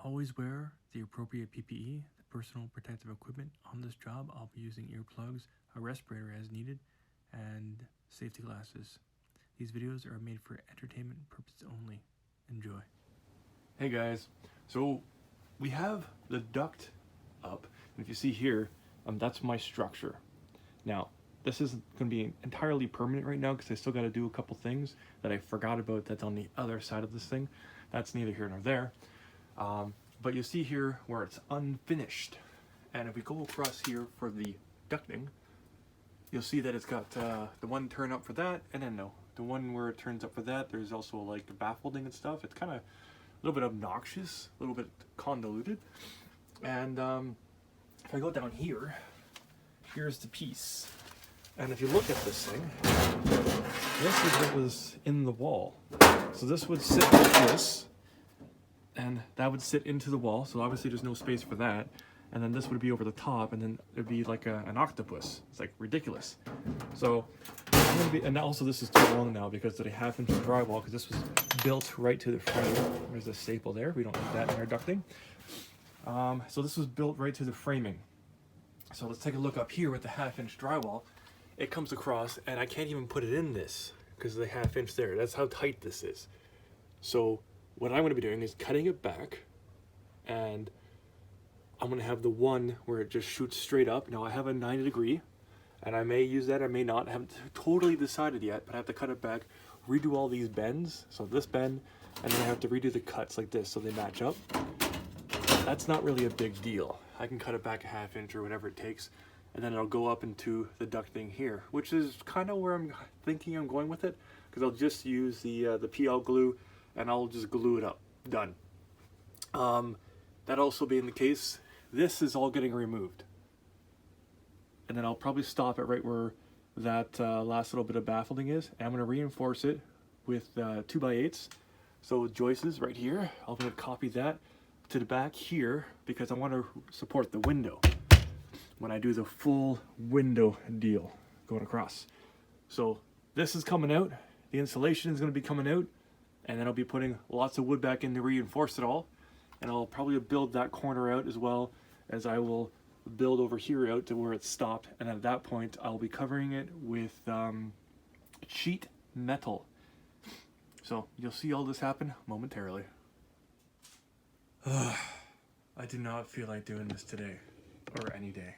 Always wear the appropriate PPE, the personal protective equipment. On this job, I'll be using earplugs, a respirator as needed, and safety glasses. These videos are made for entertainment purposes only. Enjoy. Hey guys, so we have the duct up, and if you see here, that's my structure. Now, this isn't going to be entirely permanent right now because I still got to do a couple things that I forgot about that's on the other side of this thing. That's neither here nor there. But you see here where it's unfinished. And if we go across here for the ducting, you'll see that it's got the one turn up for that, and then the one where it turns up for that, there's also like baffling and stuff. It's kind of a little bit obnoxious, a little bit convoluted. And if I go down here, here's the piece. And if you look at this thing, this is what was in the wall. So this would sit like this, and that would sit into the wall. So obviously there's no space for that. And then this would be over the top, and then it'd be like an octopus. It's like ridiculous. So I'm gonna be, and also this is too long now because of the 1/2 inch drywall, because this was built right to the frame. There's a staple there. We don't need that in our ducting. So this was built right to the framing. So let's take a look up here with the 1/2 inch drywall. It comes across, and I can't even put it in this because of the 1/2 inch there. That's how tight this is. So what I'm going to be doing is cutting it back, and I'm going to have the one where it just shoots straight up. Now I have a 90 degree, and I may use that, I may not. I haven't totally decided yet, but I have to cut it back, redo all these bends. So this bend, and then I have to redo the cuts like this so they match up. That's not really a big deal. I can cut it back a 1/2 inch or whatever it takes, and then it'll go up into the ducting here, which is kind of where I'm thinking I'm going with it, because I'll just use the PL glue, and I'll just glue it up. Done. That also being the case, this is all getting removed, and then I'll probably stop it right where that last little bit of baffling is, and I'm going to reinforce it with 2x8s. So joists right here, I'm going to copy that to the back here because I want to support the window when I do the full window deal going across. So this is coming out, the insulation is going to be coming out, and then I'll be putting lots of wood back in to reinforce it all, and I'll probably build that corner out as well as I will build over here out to where it's stopped, and at that point I'll be covering it with sheet metal. So you'll see all this happen momentarily. I do not feel like doing this today, or any day.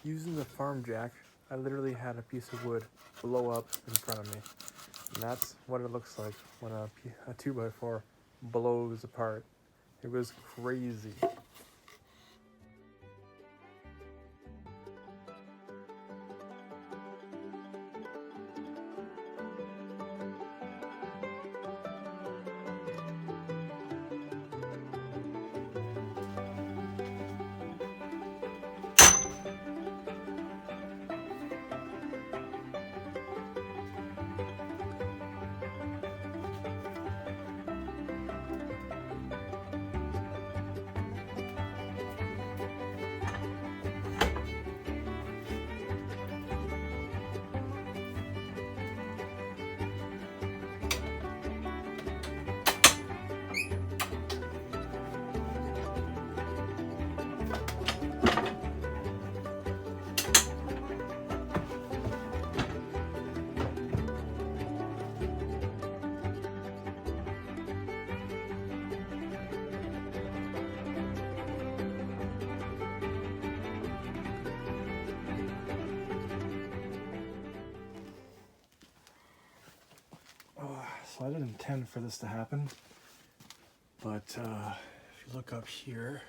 Using the farm jack, I literally had a piece of wood blow up in front of me. And that's what it looks like when a 2x4 blows apart. It was crazy. So I didn't intend for this to happen, but if you look up here,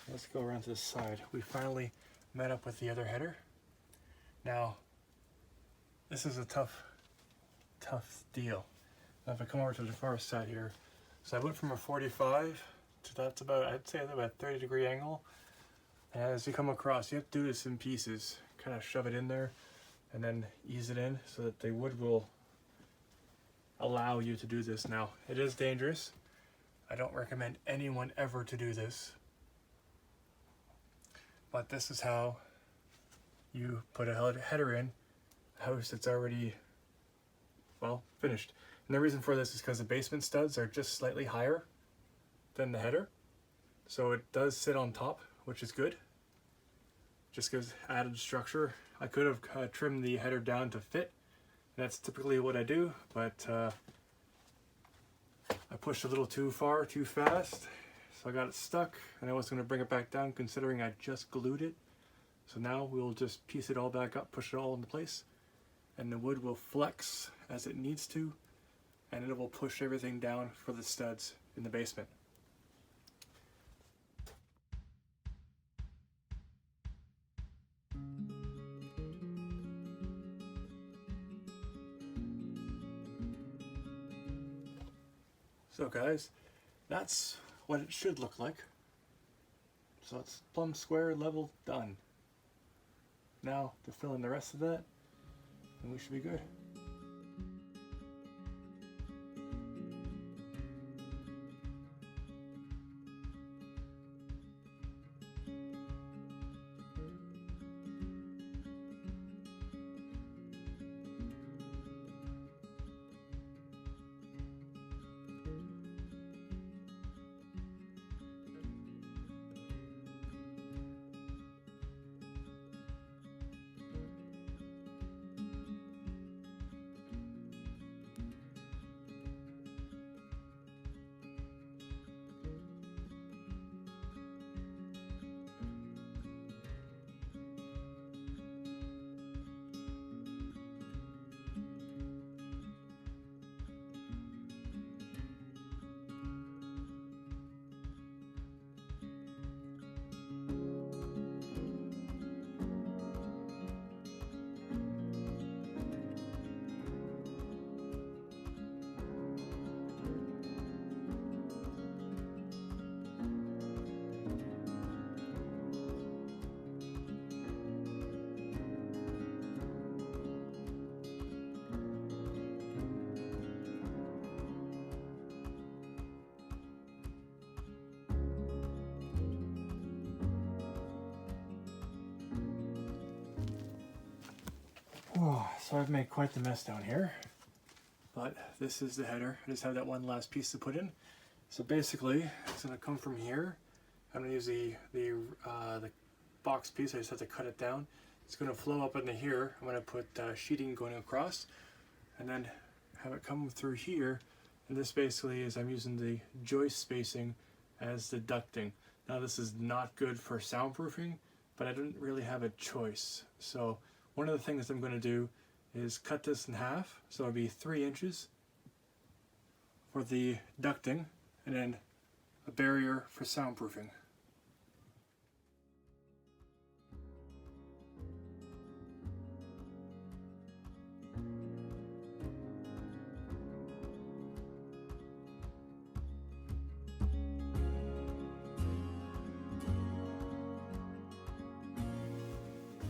let's go around to this side. We finally met up with the other header. Now, This is a tough deal. Now if I come over to the far side here, so I went from a 45 to that's about, I'd say about a 30-degree angle. And as you come across, you have to do this in pieces. Kind of shove it in there and then ease it in so that the wood will allow you to do this. Now, it is dangerous. I don't recommend anyone ever to do this. But this is how you put a header in a house that's already, well, finished. And the reason for this is because the basement studs are just slightly higher than the header. So it does sit on top, which is good. Just gives added structure. I could have trimmed the header down to fit. That's typically what I do, but I pushed a little too far, too fast. So I got it stuck, and I was going to bring it back down considering I just glued it. So now we'll just piece it all back up, push it all into place, and the wood will flex as it needs to, and it will push everything down for the studs in the basement. So guys, that's what it should look like. So it's plumb square, level, done. Now to fill in the rest of that, and we should be good. Oh, so I've made quite the mess down here, but this is the header. I just have that one last piece to put in. So basically, it's going to come from here. I'm going to use the box piece. I just have to cut it down. It's going to flow up into here. I'm going to put sheeting going across, and then have it come through here. And this basically is I'm using the joist spacing as the ducting. Now this is not good for soundproofing, but I didn't really have a choice. So one of the things I'm going to do is cut this in half, so it'll be 3 inches for the ducting, and then a barrier for soundproofing.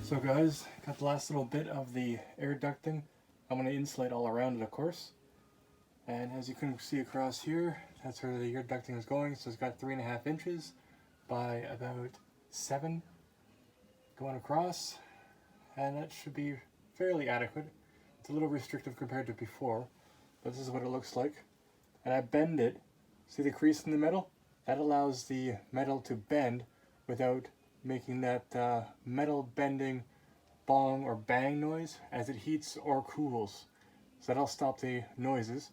So guys, got the last little bit of the air ducting. I'm going to insulate all around it, of course. And as you can see across here, that's where the air ducting is going. So it's got 3.5 inches by about 7 going across. And that should be fairly adequate. It's a little restrictive compared to before, but this is what it looks like. And I bend it. See the crease in the metal? That allows the metal to bend without making that metal bending bong or bang noise as it heats or cools. So that'll stop the noises.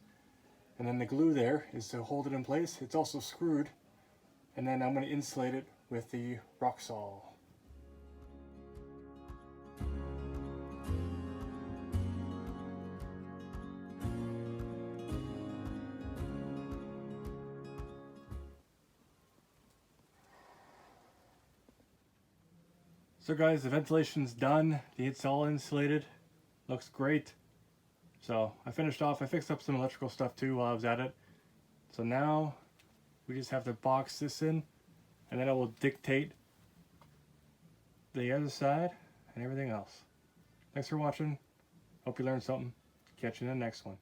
And then the glue there is to hold it in place. It's also screwed. And then I'm going to insulate it with the rock salt. So guys, the ventilation's done. It's all insulated. Looks great. So I finished off, I fixed up some electrical stuff too while I was at it. So now we just have to box this in, and then it will dictate the other side and everything else. Thanks for watching. Hope you learned something. Catch you in the next one.